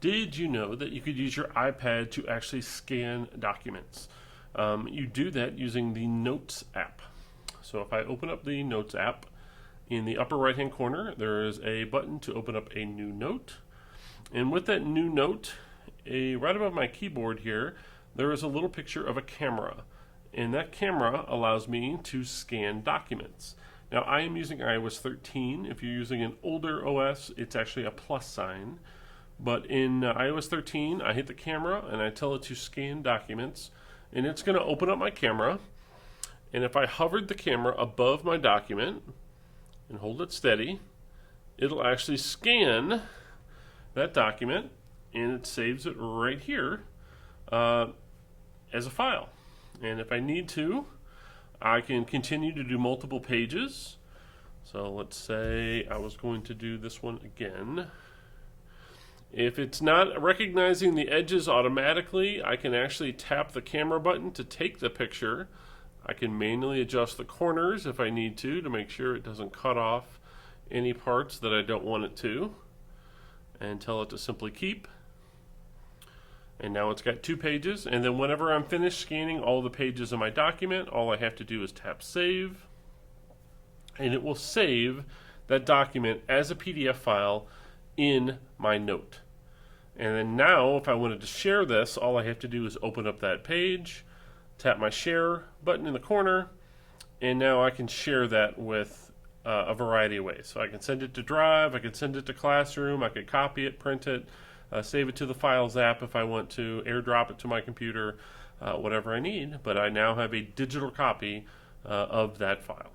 Did you know that you could use your iPad to actually scan documents? You do that using the Notes app. So if I open up the Notes app, in the upper right hand corner there is a button to open up a new note. And with that new note, right above my keyboard here, there is a little picture of a camera. And that camera allows me to scan documents. Now I am using iOS 13. If you're using an older OS, it's actually a plus sign. But in iOS 13, I hit the camera and I tell it to scan documents, and it's going to open up my camera. And if I hovered the camera above my document and hold it steady, it'll actually scan that document, and it saves it right here as a file. And if I need to, I can continue to do multiple pages. So let's say I was going to do this one again. If it's not recognizing the edges automatically, I can actually tap the camera button to take the picture. I can manually adjust the corners if I need to make sure it doesn't cut off any parts that I don't want it to, and tell it to simply keep. And now it's got 2 pages, and then whenever I'm finished scanning all the pages of my document, all I have to do is tap save, and it will save that document as a PDF file in my note. And then now if I wanted to share this, all I have to do is open up that page, tap my share button in the corner, and now I can share that with a variety of ways. So I can send it to Drive, I can send it to Classroom, I could copy it, print it, save it to the Files app if I want to, AirDrop it to my computer, whatever I need. But I now have a digital copy of that file.